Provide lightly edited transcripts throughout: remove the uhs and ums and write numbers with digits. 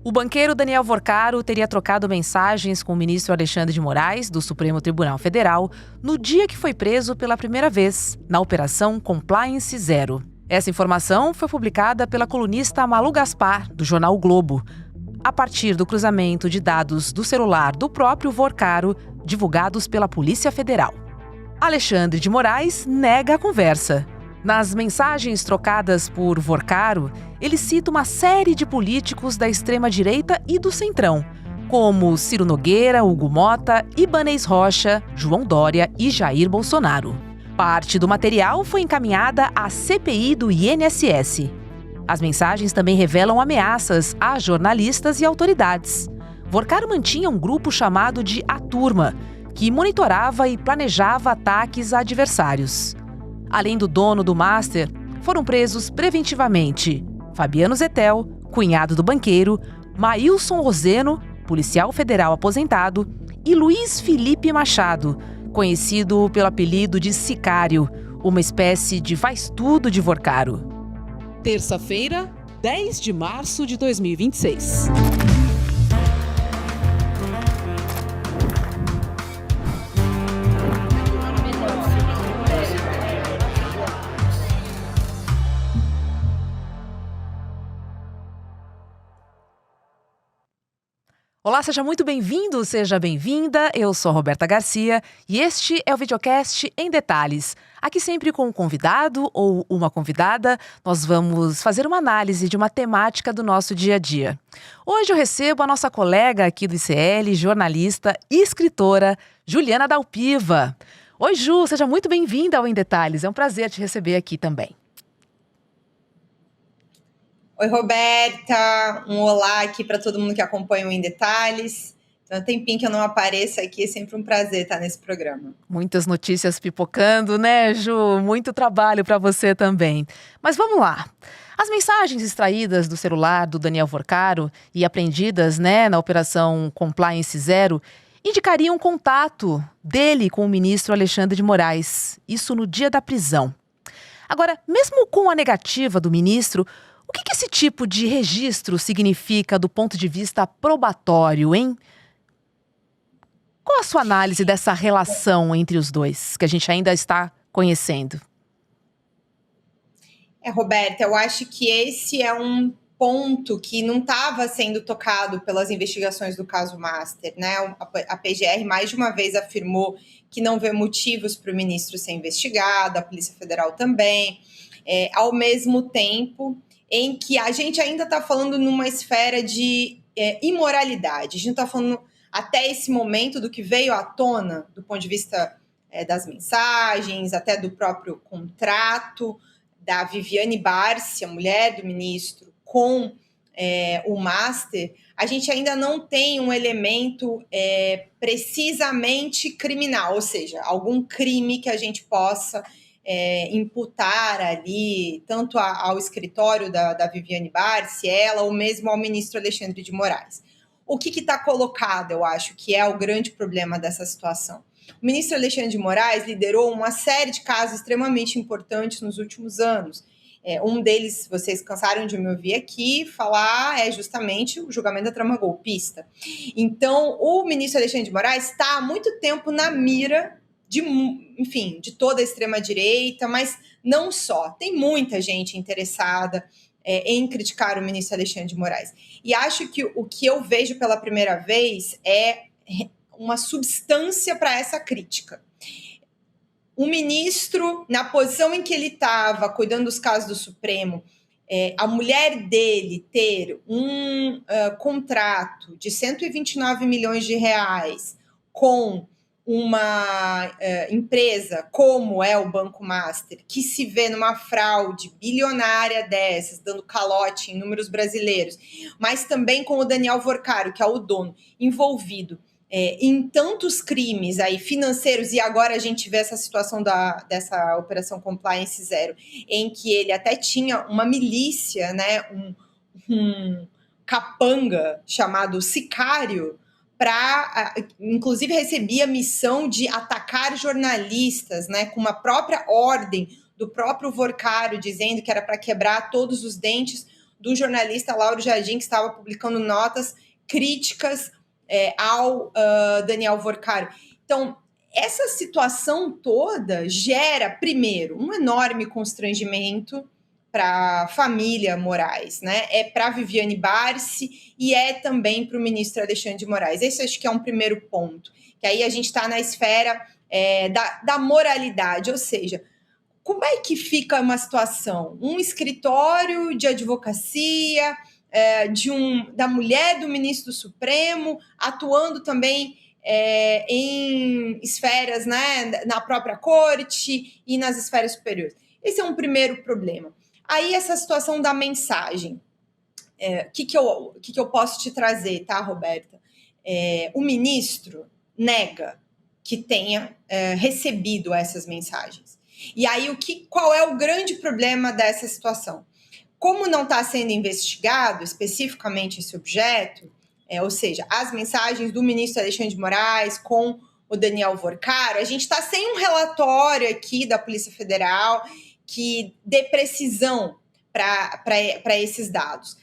O banqueiro Daniel Vorcaro teria trocado mensagens com o ministro Alexandre de Moraes, do Supremo Tribunal Federal, no dia que foi preso pela primeira vez, na Operação Compliance Zero. Essa informação foi publicada pela colunista Malu Gaspar, do jornal o Globo, a partir do cruzamento de dados do celular do próprio Vorcaro, divulgados pela Polícia Federal. Alexandre de Moraes nega a conversa. Nas mensagens trocadas por Vorcaro, ele cita uma série de políticos da extrema-direita e do centrão, como Ciro Nogueira, Hugo Mota, Ibanez Rocha, João Dória e Jair Bolsonaro. Parte do material foi encaminhada à CPI do INSS. As mensagens também revelam ameaças a jornalistas e autoridades. Vorcaro mantinha um grupo chamado de A Turma, que monitorava e planejava ataques a adversários. Além do dono do Master, foram presos preventivamente Fabiano Zettel, cunhado do banqueiro, Maílson Roseno, policial federal aposentado, e Luiz Felipe Machado, conhecido pelo apelido de Sicário, uma espécie de faz-tudo de Vorcaro. Terça-feira, 10 de março de 2026. Olá, seja muito bem-vindo, seja bem-vinda. Eu sou a Roberta Garcia e este é o Videocast em Detalhes. Aqui sempre com um convidado ou uma convidada, nós vamos fazer uma análise de uma temática do nosso dia a dia. Hoje eu recebo a nossa colega aqui do ICL, jornalista e escritora, Juliana Dalpiva. Oi, Ju, seja muito bem-vinda ao Em Detalhes. É um prazer te receber aqui também. Oi, Roberta, um olá aqui para todo mundo que acompanha o Em Detalhes. Então, um tempinho que eu não apareço aqui, é sempre um prazer estar nesse programa. Muitas notícias pipocando, né, Ju? Muito trabalho para você também. Mas vamos lá. As mensagens extraídas do celular do Daniel Vorcaro e apreendidas, na Operação Compliance Zero, indicariam contato dele com o ministro Alexandre de Moraes. Isso no dia da prisão. Agora, mesmo com a negativa do ministro, o que esse tipo de registro significa do ponto de vista probatório, hein? Qual a sua análise dessa relação entre os dois, que a gente ainda está conhecendo? Roberta, eu acho que esse é um ponto que não estava sendo tocado pelas investigações do caso Master, né? A PGR mais de uma vez afirmou que não vê motivos para o ministro ser investigado, a Polícia Federal também. Ao mesmo tempo em que a gente ainda está falando numa esfera de imoralidade. A gente está falando até esse momento do que veio à tona do ponto de vista das mensagens, até do próprio contrato da Viviane Barsi, a mulher do ministro, com o Master. A gente ainda não tem um elemento precisamente criminal, ou seja, algum crime que a gente possa imputar ali, tanto ao escritório da Viviane Barsi, ela, ou mesmo ao ministro Alexandre de Moraes. O que está colocado, eu acho, que é o grande problema dessa situação? O ministro Alexandre de Moraes liderou uma série de casos extremamente importantes nos últimos anos. Um deles, vocês cansaram de me ouvir aqui falar, é justamente o julgamento da trama golpista. Então, o ministro Alexandre de Moraes está há muito tempo na mira de toda a extrema-direita, mas não só. Tem muita gente interessada em criticar o ministro Alexandre de Moraes. E acho que o que eu vejo pela primeira vez é uma substância para essa crítica. O ministro, na posição em que ele estava, cuidando dos casos do Supremo, a mulher dele ter um contrato de 129 milhões de reais com uma empresa como é o Banco Master, que se vê numa fraude bilionária dessas, dando calote em números brasileiros, mas também com o Daniel Vorcaro, que é o dono, envolvido em tantos crimes aí financeiros, e agora a gente vê essa situação dessa Operação Compliance Zero, em que ele até tinha uma milícia, né, um capanga chamado Sicário, inclusive recebia a missão de atacar jornalistas, né, com uma própria ordem do próprio Vorcaro, dizendo que era para quebrar todos os dentes do jornalista Lauro Jardim, que estava publicando notas críticas ao Daniel Worcaro. Então, essa situação toda gera, primeiro, um enorme constrangimento para a família Moraes, né? É para a Viviane Barsi e é também para o ministro Alexandre de Moraes. Esse acho que é um primeiro ponto, que aí a gente está na esfera da moralidade, ou seja, como é que fica uma situação? Um escritório de advocacia da mulher do ministro do Supremo, atuando também em esferas, né, na própria corte e nas esferas superiores. Esse é um primeiro problema. Aí essa situação da mensagem. O que eu posso te trazer, tá, Roberta? O ministro nega que tenha recebido essas mensagens. E aí, qual é o grande problema dessa situação? Como não está sendo investigado especificamente esse objeto, ou seja, as mensagens do ministro Alexandre de Moraes com o Daniel Worcaro, a gente está sem um relatório aqui da Polícia Federal que dê precisão para esses dados.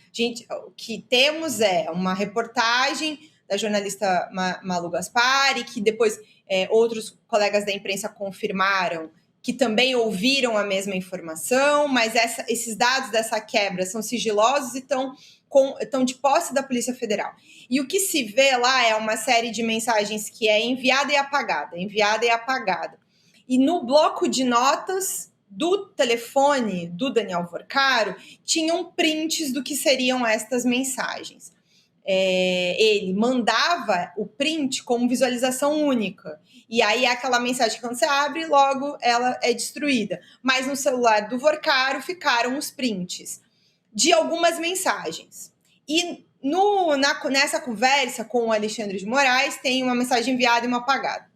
O que temos é uma reportagem da jornalista Malu Gaspari, que depois outros colegas da imprensa confirmaram que também ouviram a mesma informação, mas esses dados dessa quebra são sigilosos e estão de posse da Polícia Federal. E o que se vê lá é uma série de mensagens que é enviada e apagada, enviada e apagada. E no bloco de notas do telefone do Daniel Worcaro, tinham prints do que seriam estas mensagens. Ele mandava o print como visualização única. E aí aquela mensagem que quando você abre, logo ela é destruída. Mas no celular do Worcaro ficaram os prints de algumas mensagens. E nessa conversa com o Alexandre de Moraes, tem uma mensagem enviada e uma apagada.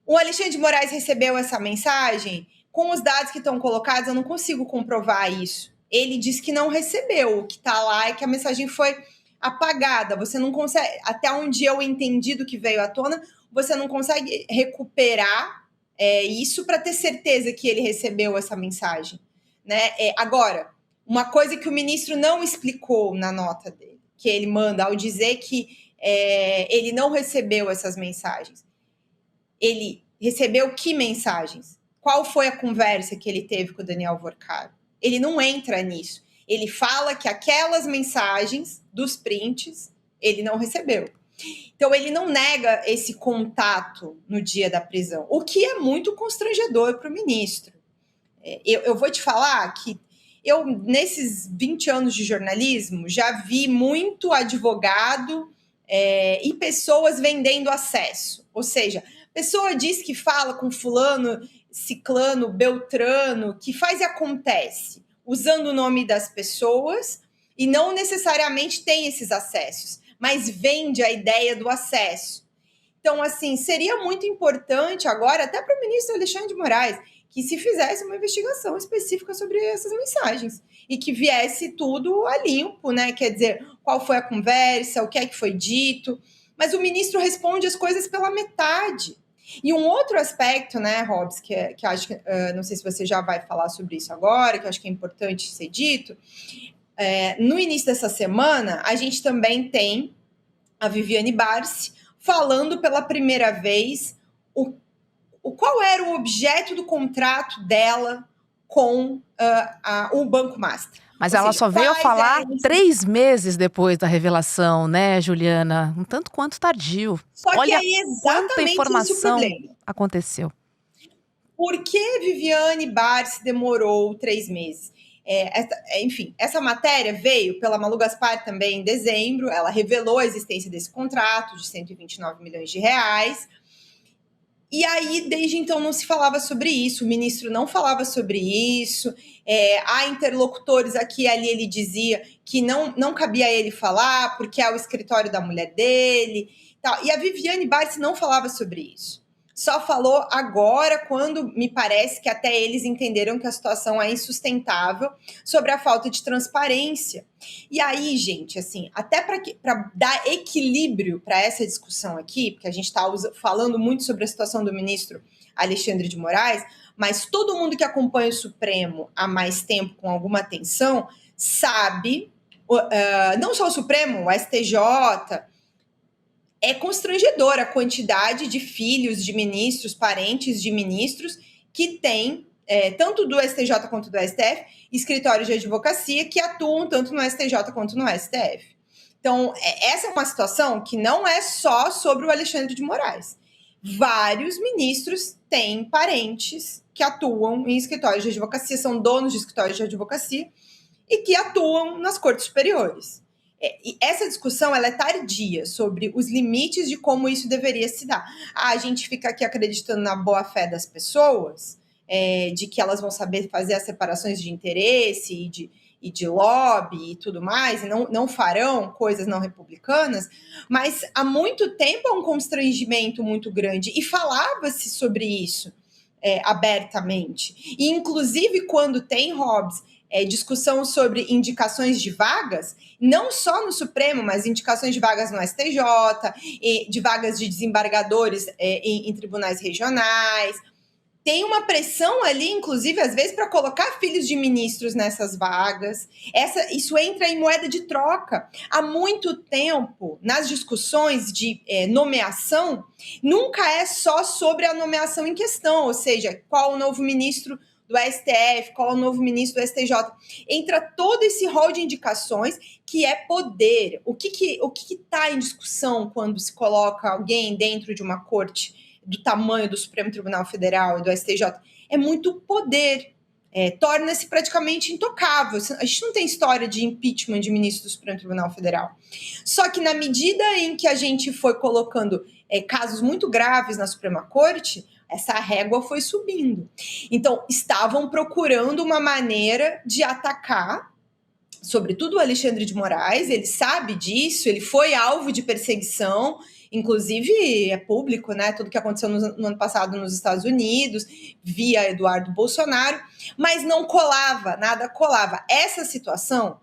O Alexandre de Moraes recebeu essa mensagem. Com os dados que estão colocados, eu não consigo comprovar isso. Ele diz que não recebeu. O que está lá é que a mensagem foi apagada. Você não consegue, até onde eu entendi do que veio à tona, você não consegue recuperar isso para ter certeza que ele recebeu essa mensagem, né? Agora, uma coisa que o ministro não explicou na nota dele, que ele manda ao dizer que ele não recebeu essas mensagens. Ele recebeu que mensagens? Qual foi a conversa que ele teve com o Daniel Worcaro? Ele não entra nisso. Ele fala que aquelas mensagens dos prints ele não recebeu. Então, ele não nega esse contato no dia da prisão, o que é muito constrangedor para o ministro. Eu vou te falar que eu, nesses 20 anos de jornalismo, já vi muito advogado e pessoas vendendo acesso. Ou seja, a pessoa diz que fala com fulano, ciclano, beltrano, que faz e acontece, usando o nome das pessoas e não necessariamente tem esses acessos, mas vende a ideia do acesso. Então, assim, seria muito importante agora, até para o ministro Alexandre de Moraes, que se fizesse uma investigação específica sobre essas mensagens e que viesse tudo a limpo, né? Quer dizer, qual foi a conversa, o que é que foi dito. Mas o ministro responde as coisas pela metade. E um outro aspecto, né, Robs, que acho que, não sei se você já vai falar sobre isso agora, que eu acho que é importante ser dito, no início dessa semana, a gente também tem a Viviane Barsi falando pela primeira vez qual era o objeto do contrato dela com o Banco Master. Mas ela só veio a falar 3 meses depois da revelação, né, Juliana? Um tanto quanto tardio. Só que olha aí quanta exatamente informação esse o problema. aconteceu. Por que Viviane Barsi demorou 3 meses? Enfim, essa matéria veio pela Malu Gaspar também em dezembro. Ela revelou a existência desse contrato de 129 milhões de reais. E aí, desde então, não se falava sobre isso, o ministro não falava sobre isso, há interlocutores aqui e ali, ele dizia que não cabia a ele falar, porque é o escritório da mulher dele, tal. E a Viviane Barsi não falava sobre isso. Só falou agora, quando me parece que até eles entenderam que a situação é insustentável, sobre a falta de transparência. E aí, gente, assim, até para dar equilíbrio para essa discussão aqui, porque a gente está falando muito sobre a situação do ministro Alexandre de Moraes, mas todo mundo que acompanha o Supremo há mais tempo, com alguma atenção, sabe não só o Supremo, o STJ. É constrangedora a quantidade de filhos de ministros, parentes de ministros, que têm, tanto do STJ quanto do STF, escritórios de advocacia que atuam tanto no STJ quanto no STF. Então, essa é uma situação que não é só sobre o Alexandre de Moraes. Vários ministros têm parentes que atuam em escritórios de advocacia, são donos de escritórios de advocacia e que atuam nas cortes superiores. E essa discussão ela é tardia sobre os limites de como isso deveria se dar. A gente fica aqui acreditando na boa-fé das pessoas, de que elas vão saber fazer as separações de interesse e de lobby e tudo mais, e não farão coisas não republicanas, mas há muito tempo há um constrangimento muito grande, e falava-se sobre isso abertamente. E, inclusive, quando tem, Hobbs, discussão sobre indicações de vagas, não só no Supremo, mas indicações de vagas no STJ, de vagas de desembargadores em tribunais regionais. Tem uma pressão ali, inclusive, às vezes, para colocar filhos de ministros nessas vagas. Isso entra em moeda de troca. Há muito tempo, nas discussões de nomeação, nunca é só sobre a nomeação em questão, ou seja, qual o novo ministro do STF, qual o novo ministro do STJ. Entra todo esse rol de indicações que é poder. O que está em discussão quando se coloca alguém dentro de uma corte do tamanho do Supremo Tribunal Federal e do STJ? É muito poder. Torna-se praticamente intocável. A gente não tem história de impeachment de ministro do Supremo Tribunal Federal. Só que na medida em que a gente foi colocando casos muito graves na Suprema Corte, essa régua foi subindo. Então, estavam procurando uma maneira de atacar, sobretudo o Alexandre de Moraes. Ele sabe disso, ele foi alvo de perseguição, inclusive é público, né? Tudo que aconteceu no ano passado nos Estados Unidos, via Eduardo Bolsonaro, mas não colava, nada colava. Essa situação,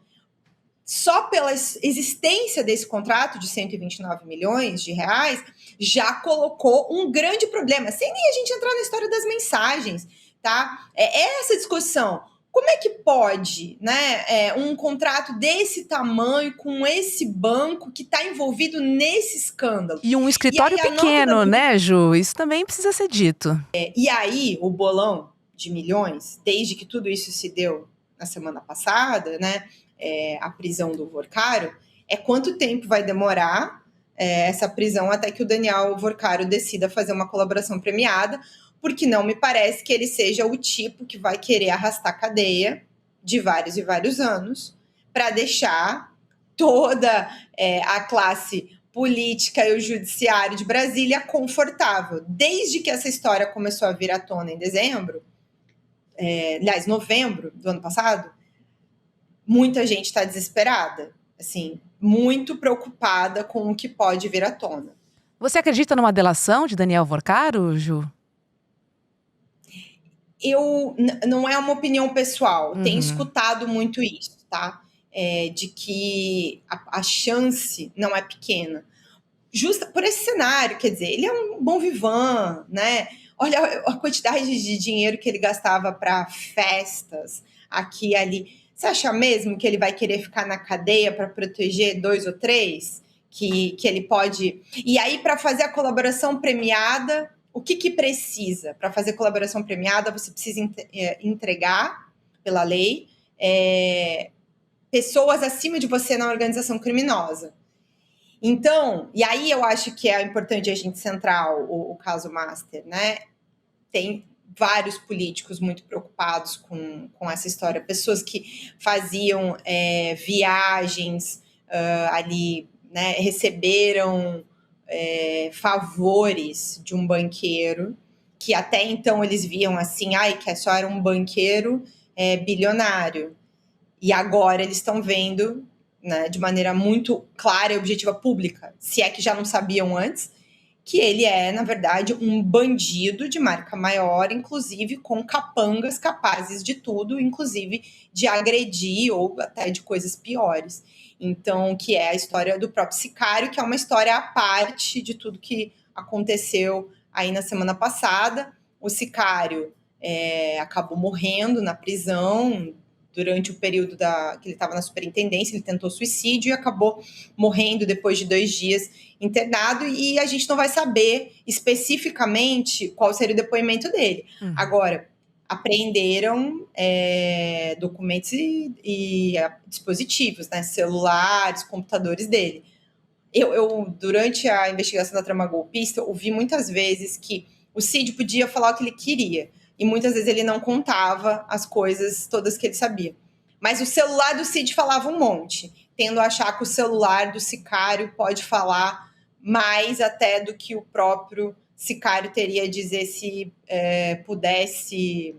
só pela existência desse contrato de 129 milhões de reais, já colocou um grande problema, sem nem a gente entrar na história das mensagens, tá? Essa discussão. Como é que pode, né, um contrato desse tamanho, com esse banco que está envolvido nesse escândalo? E um escritório pequeno, né, Ju? Isso também precisa ser dito. E aí, o bolão de milhões, desde que tudo isso se deu na semana passada, né, a prisão do Vorcaro, quanto tempo vai demorar essa prisão até que o Daniel Vorcaro decida fazer uma colaboração premiada, porque não me parece que ele seja o tipo que vai querer arrastar cadeia de vários e vários anos para deixar toda a classe política e o judiciário de Brasília confortável. Desde que essa história começou a vir à tona em novembro do ano passado, muita gente está desesperada, assim, muito preocupada com o que pode vir à tona. Você acredita numa delação de Daniel Vorcaro, Ju? Não é uma opinião pessoal, tenho escutado muito isso, tá? De que a chance não é pequena. Justa por esse cenário, quer dizer, ele é um bom vivant, né? Olha a quantidade de dinheiro que ele gastava para festas aqui e ali. Você acha mesmo que ele vai querer ficar na cadeia para proteger 2 ou 3? Que ele pode... E aí, para fazer a colaboração premiada, o que precisa? Para fazer colaboração premiada, você precisa entregar, pela lei, pessoas acima de você na organização criminosa. Então, e aí eu acho que é importante a gente centrar o caso Master, né? Tem vários políticos muito preocupados com essa história. Pessoas que faziam viagens ali, né? Receberam favores de um banqueiro, que até então eles viam assim, que só era um banqueiro bilionário. E agora eles estão vendo, né, de maneira muito clara e objetiva pública, se é que já não sabiam antes, que ele é, na verdade, um bandido de marca maior, inclusive com capangas capazes de tudo, inclusive de agredir ou até de coisas piores. Então, que é a história do próprio Sicário, que é uma história à parte de tudo que aconteceu aí na semana passada. O Sicário acabou morrendo na prisão, durante o período que ele estava na superintendência, ele tentou suicídio e acabou morrendo depois de 2 dias internado, e a gente não vai saber especificamente qual seria o depoimento dele. Agora, apreenderam documentos e dispositivos, né, celulares, computadores dele. Eu, durante a investigação da trama golpista, ouvi muitas vezes que o Cid podia falar o que ele queria, e muitas vezes ele não contava as coisas todas que ele sabia. Mas o celular do Cid falava um monte, tendo a achar que o celular do sicário pode falar mais até do que o próprio sicário teria a dizer se pudesse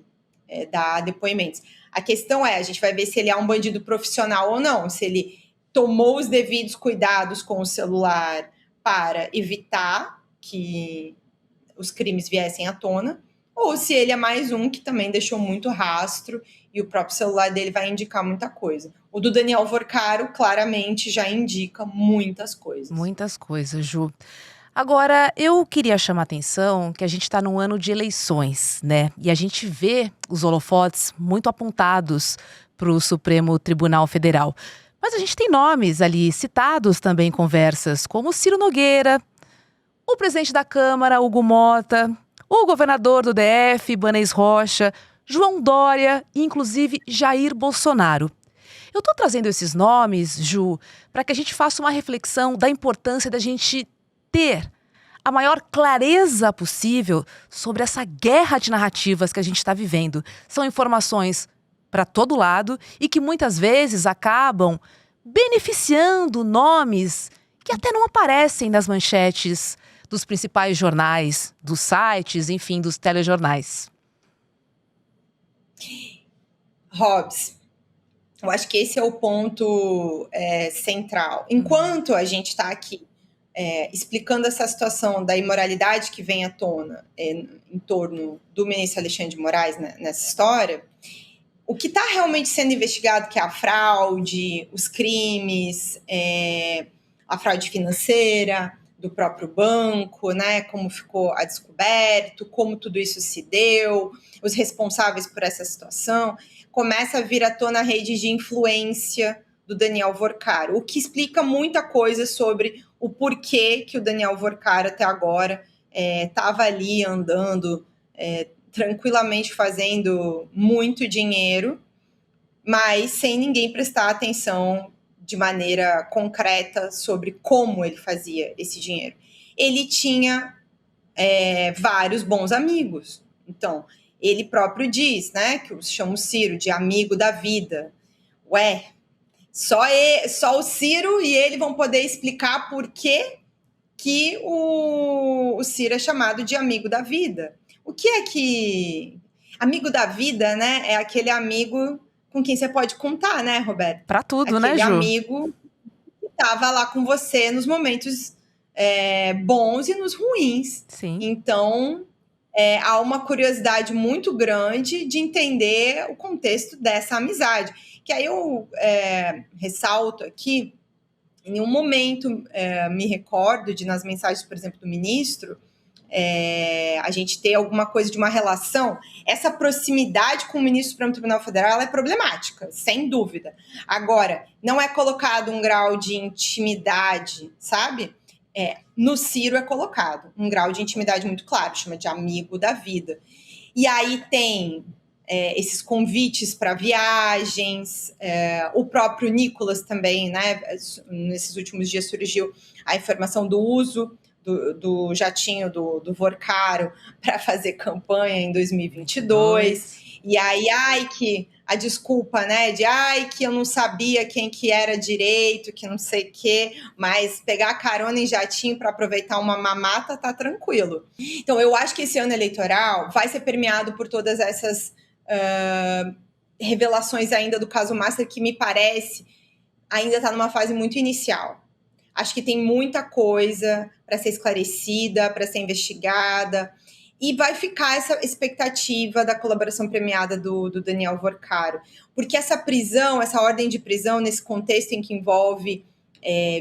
dar depoimentos. A questão a gente vai ver se ele é um bandido profissional ou não, se ele tomou os devidos cuidados com o celular para evitar que os crimes viessem à tona, ou se ele é mais um que também deixou muito rastro e o próprio celular dele vai indicar muita coisa. O do Daniel Vorcaro claramente já indica muitas coisas. Muitas coisas, Ju. Agora, eu queria chamar a atenção que a gente está num ano de eleições, né? E a gente vê os holofotes muito apontados para o Supremo Tribunal Federal. Mas a gente tem nomes ali citados também em conversas, como Ciro Nogueira, o presidente da Câmara, Hugo Mota, o governador do DF, Ibanez Rocha, João Dória e, inclusive, Jair Bolsonaro. Eu estou trazendo esses nomes, Ju, para que a gente faça uma reflexão da importância da gente ter a maior clareza possível sobre essa guerra de narrativas que a gente está vivendo. São informações para todo lado e que muitas vezes acabam beneficiando nomes que até não aparecem nas manchetes dos principais jornais, dos sites, enfim, dos telejornais. Hobbs, eu acho que esse é o ponto central. Enquanto a gente está aqui explicando essa situação da imoralidade que vem à tona em torno do ministro Alexandre de Moraes, né, nessa história, o que está realmente sendo investigado, que é a fraude, os crimes, a fraude financeira do próprio banco, né, como ficou a descoberto, como tudo isso se deu, os responsáveis por essa situação, começa a vir à tona a rede de influência do Daniel Vorcaro, o que explica muita coisa sobre o porquê que o Daniel Vorcaro até agora estava ali andando tranquilamente fazendo muito dinheiro, mas sem ninguém prestar atenção de maneira concreta sobre como ele fazia esse dinheiro. Ele tinha vários bons amigos. Então, ele próprio diz, né, que chama o Ciro de amigo da vida. Só o Ciro e ele vão poder explicar por que o Ciro é chamado de amigo da vida. O que é que... Amigo da vida, né, é aquele amigo com quem você pode contar, né, Roberto? Pra tudo, aquele né, Ju? amigo que estava lá com você nos momentos bons e nos ruins. Sim. Então, há uma curiosidade muito grande de entender o contexto dessa amizade. Que aí eu ressalto aqui, em um momento, me recordo nas mensagens, por exemplo, do ministro, a gente ter alguma coisa de uma relação, essa proximidade com o ministro do Supremo Tribunal Federal ela é problemática, sem dúvida. Agora, não é colocado um grau de intimidade, sabe? No Ciro é colocado um grau de intimidade muito claro, chama de amigo da vida. E aí tem esses convites para viagens, o próprio Nicolas também, né? Nesses últimos dias surgiu a informação do uso do jatinho do Vorcaro para fazer campanha em 2022. E aí, que a desculpa, né, que eu não sabia quem que era direito, que não sei o quê, mas pegar carona em jatinho para aproveitar uma mamata tá tranquilo. Então, eu acho que esse ano eleitoral vai ser permeado por todas essas revelações ainda do caso Master, que me parece ainda está numa fase muito inicial. Acho que tem muita coisa para ser esclarecida, para ser investigada, e vai ficar essa expectativa da colaboração premiada do Daniel Vorcaro, porque essa prisão, essa ordem de prisão, nesse contexto em que envolve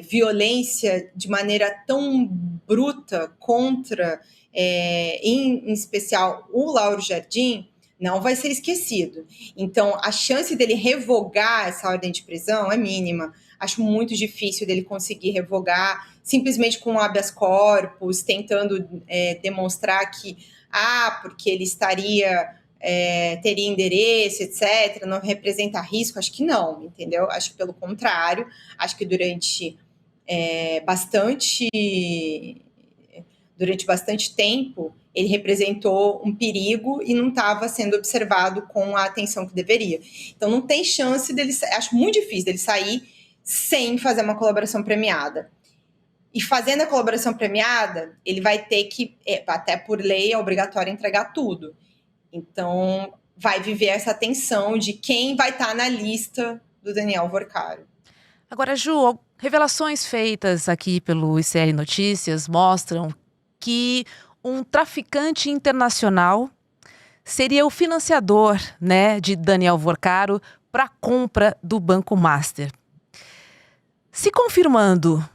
violência de maneira tão bruta contra, em especial, o Lauro Jardim, não vai ser esquecido. Então, a chance dele revogar essa ordem de prisão é mínima. Acho muito difícil dele conseguir revogar simplesmente com habeas corpus, tentando demonstrar que, porque ele teria endereço, etc., não representa risco. Acho que não, entendeu? Acho que pelo contrário, acho que durante bastante tempo, ele representou um perigo e não estava sendo observado com a atenção que deveria. Então, não tem chance dele... Acho muito difícil dele sair sem fazer uma colaboração premiada. E fazendo a colaboração premiada, ele vai ter que, até por lei, é obrigatório entregar tudo. Então, vai viver essa tensão de quem vai estar na lista do Daniel Vorcaro. Agora, Ju, revelações feitas aqui pelo ICL Notícias mostram que um traficante internacional seria o financiador, né, de Daniel Vorcaro para a compra do Banco Master. Se confirmando,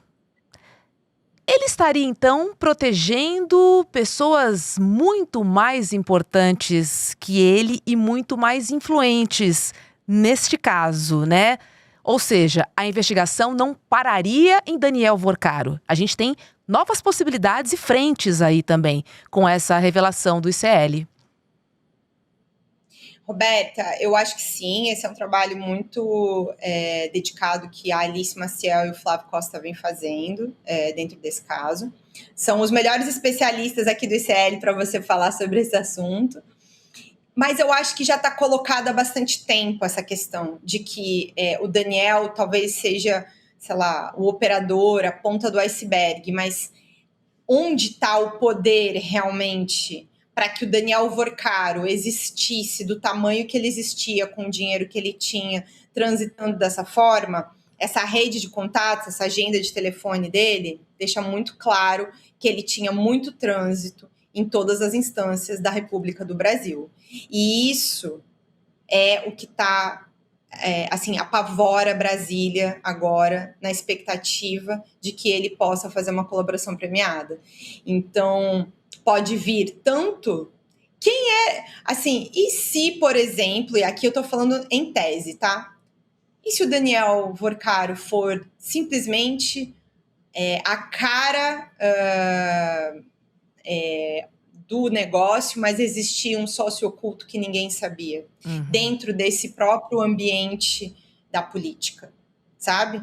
ele estaria, então, protegendo pessoas muito mais importantes que ele e muito mais influentes neste caso, né? Ou seja, a investigação não pararia em Daniel Vorcaro. A gente tem novas possibilidades e frentes aí também com essa revelação do ICL. Roberta, eu acho que sim, esse é um trabalho muito dedicado que a Alice Maciel e o Flávio Costa vêm fazendo dentro desse caso. São os melhores especialistas aqui do ICL para você falar sobre esse assunto. Mas eu acho que já está colocada há bastante tempo essa questão de que o Daniel talvez seja, sei lá, o operador, a ponta do iceberg, mas onde está o poder realmente para que o Daniel Vorcaro existisse do tamanho que ele existia, com o dinheiro que ele tinha, transitando dessa forma, essa rede de contatos, essa agenda de telefone dele, deixa muito claro que ele tinha muito trânsito em todas as instâncias da República do Brasil. E isso é o que está, apavora Brasília agora, na expectativa de que ele possa fazer uma colaboração premiada. Então, pode vir tanto... e se, por exemplo, e aqui eu estou falando em tese, tá? E se o Daniel Vorcaro for simplesmente a cara do negócio, mas existia um sócio oculto que ninguém sabia, dentro desse próprio ambiente da política, sabe?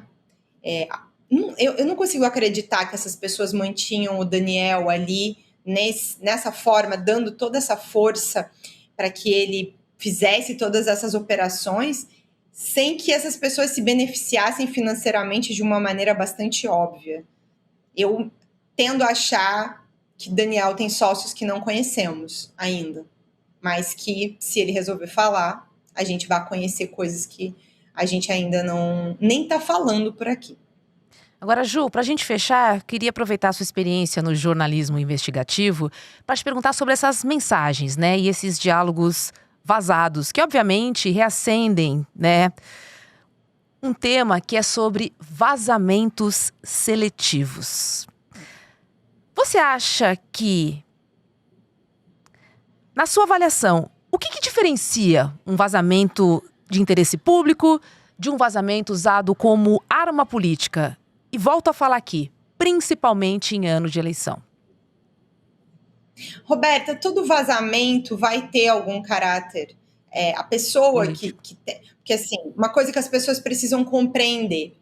Eu não consigo acreditar que essas pessoas mantinham o Daniel ali nessa forma, dando toda essa força para que ele fizesse todas essas operações, sem que essas pessoas se beneficiassem financeiramente de uma maneira bastante óbvia. Eu tendo a achar que Daniel tem sócios que não conhecemos ainda, mas que, se ele resolver falar, a gente vai conhecer coisas que a gente ainda nem está falando por aqui. Agora, Ju, para a gente fechar, queria aproveitar a sua experiência no jornalismo investigativo para te perguntar sobre essas mensagens, né, e esses diálogos vazados, que obviamente reacendem, né, um tema que é sobre vazamentos seletivos. Você acha que, na sua avaliação, o que diferencia um vazamento de interesse público de um vazamento usado como arma política? E volto a falar aqui, principalmente em ano de eleição. Roberta, todo vazamento vai ter algum caráter. A pessoa porque, assim, uma coisa que as pessoas precisam compreender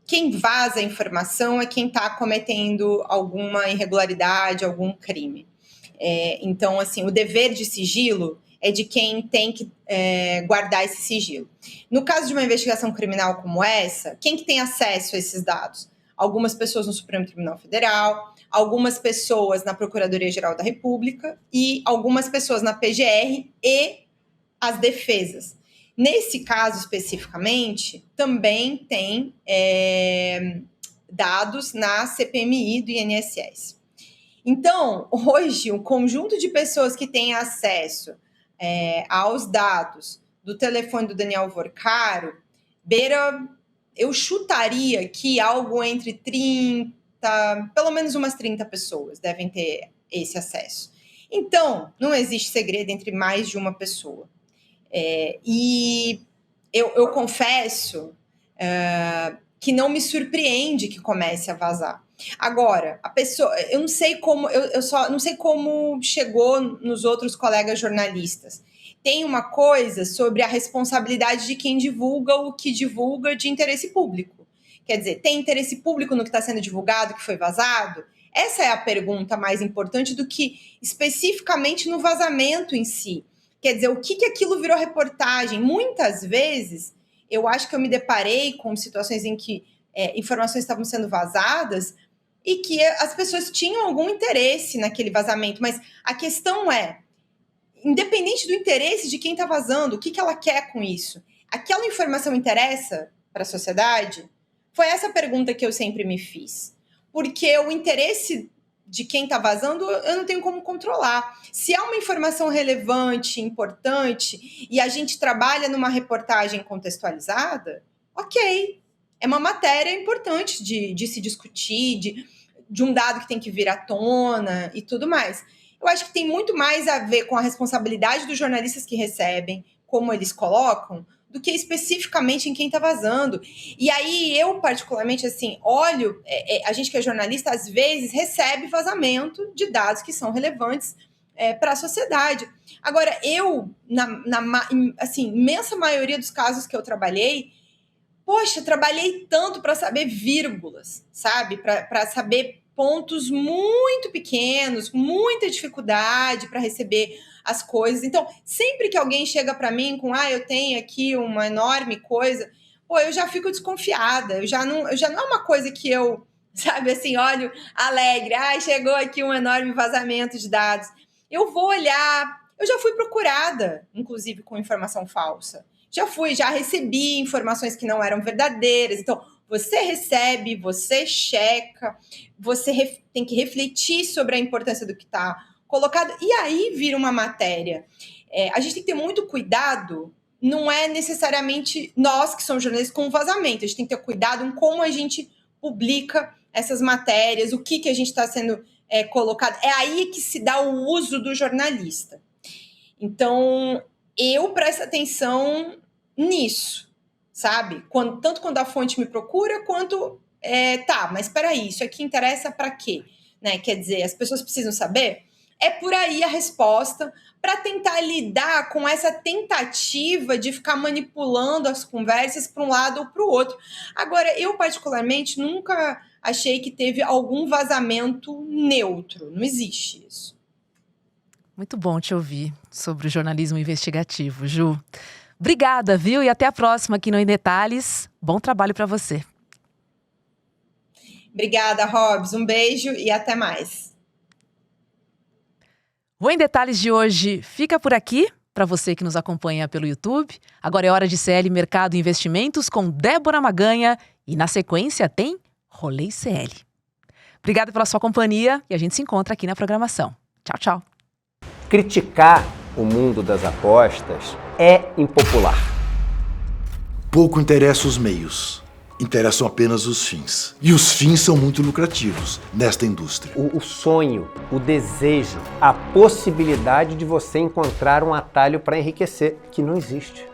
quem vaza a informação é quem está cometendo alguma irregularidade, algum crime. Então, assim, o dever de sigilo é de quem tem que guardar esse sigilo. No caso de uma investigação criminal como essa, quem que tem acesso a esses dados? Algumas pessoas no Supremo Tribunal Federal, algumas pessoas na Procuradoria-Geral da República e algumas pessoas na PGR e as defesas. Nesse caso, especificamente, também tem dados na CPMI do INSS. Então, hoje, o conjunto de pessoas que têm acesso aos dados do telefone do Daniel Vorcaro, eu chutaria que algo entre 30, pelo menos umas 30 pessoas devem ter esse acesso. Então, não existe segredo entre mais de uma pessoa. E eu confesso que não me surpreende que comece a vazar. Agora, a pessoa, eu não sei como, eu só não sei como chegou nos outros colegas jornalistas. Tem uma coisa sobre a responsabilidade de quem divulga o que divulga de interesse público. Quer dizer, tem interesse público no que está sendo divulgado, que foi vazado? Essa é a pergunta mais importante do que especificamente no vazamento em si. Quer dizer, o que aquilo virou reportagem? Muitas vezes, eu acho que eu me deparei com situações em que informações estavam sendo vazadas e que as pessoas tinham algum interesse naquele vazamento. Mas a questão é, independente do interesse de quem está vazando, o que ela quer com isso? Aquela informação interessa para a sociedade? Foi essa pergunta que eu sempre me fiz. Porque o interesse de quem está vazando, eu não tenho como controlar. Se é uma informação relevante, importante, e a gente trabalha numa reportagem contextualizada, ok. É uma matéria importante de se discutir, de um dado que tem que vir à tona e tudo mais. Eu acho que tem muito mais a ver com a responsabilidade dos jornalistas que recebem, como eles colocam, do que especificamente em quem está vazando. E aí eu, particularmente, assim, olho, a gente que é jornalista, às vezes, recebe vazamento de dados que são relevantes para a sociedade. Agora, eu, assim, imensa maioria dos casos que eu trabalhei, trabalhei tanto para saber vírgulas, sabe? Para saber pontos muito pequenos, muita dificuldade para receber as coisas. Então, sempre que alguém chega para mim com, eu tenho aqui uma enorme coisa, eu já fico desconfiada. Já não é uma coisa que eu, sabe, assim, olho alegre, chegou aqui um enorme vazamento de dados. Eu vou olhar, eu já fui procurada, inclusive com informação falsa. Já recebi informações que não eram verdadeiras. Então, você recebe, você checa, você tem que refletir sobre a importância do que está colocado, e aí vira uma matéria. A gente tem que ter muito cuidado, não é necessariamente nós que somos jornalistas com vazamento, a gente tem que ter cuidado em como a gente publica essas matérias, o que a gente está sendo colocado. É aí que se dá o uso do jornalista. Então, eu presto atenção nisso, sabe? Tanto quando a fonte me procura, quanto... mas espera aí, isso aqui interessa para quê? Né? Quer dizer, as pessoas precisam saber? É por aí a resposta para tentar lidar com essa tentativa de ficar manipulando as conversas para um lado ou para o outro. Agora, eu particularmente nunca achei que teve algum vazamento neutro. Não existe isso. Muito bom te ouvir sobre o jornalismo investigativo, Ju. Obrigada, viu? E até a próxima aqui no Em Detalhes. Bom trabalho para você. Obrigada, Hobbs. Um beijo e até mais. O Em Detalhes de hoje fica por aqui. Para você que nos acompanha pelo YouTube, agora é hora de CL Mercado e Investimentos com Débora Maganha e na sequência tem Rolê CL. Obrigada pela sua companhia e a gente se encontra aqui na programação. Tchau, tchau. Criticar o mundo das apostas é impopular. Pouco interessa os meios. Interessam apenas os fins. E os fins são muito lucrativos nesta indústria. O sonho, o desejo, a possibilidade de você encontrar um atalho para enriquecer, que não existe.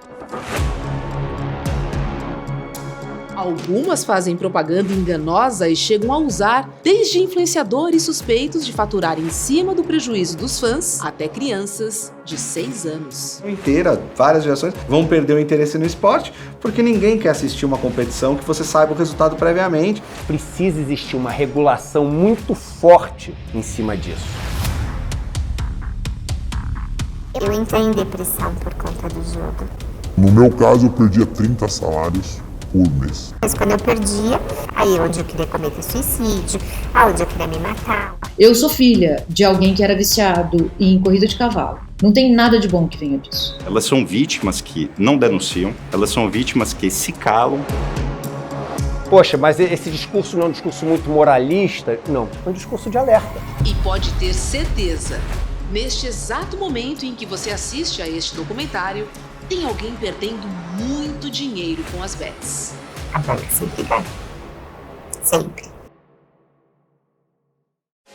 Algumas fazem propaganda enganosa e chegam a usar desde influenciadores suspeitos de faturar em cima do prejuízo dos fãs até crianças de 6 anos. Inteira, várias gerações vão perder o interesse no esporte porque ninguém quer assistir uma competição que você saiba o resultado previamente. Precisa existir uma regulação muito forte em cima disso. Eu entrei em depressão por conta do jogo. No meu caso, eu perdia 30 salários por mês. Mas quando eu perdia, aí onde eu queria cometer suicídio, onde eu queria me matar. Eu sou filha de alguém que era viciado em corrida de cavalo. Não tem nada de bom que venha disso. Elas são vítimas que não denunciam, elas são vítimas que se calam. Poxa, mas esse discurso não é um discurso muito moralista? Não, é um discurso de alerta. E pode ter certeza, neste exato momento em que você assiste a este documentário, tem alguém perdendo muito dinheiro com as bets. A bola sempre ganha. Sempre.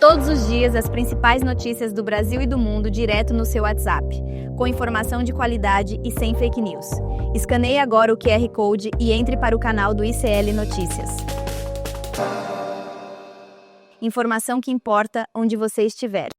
Todos os dias, as principais notícias do Brasil e do mundo direto no seu WhatsApp, com informação de qualidade e sem fake news. Escaneie agora o QR Code e entre para o canal do ICL Notícias. Informação que importa onde você estiver.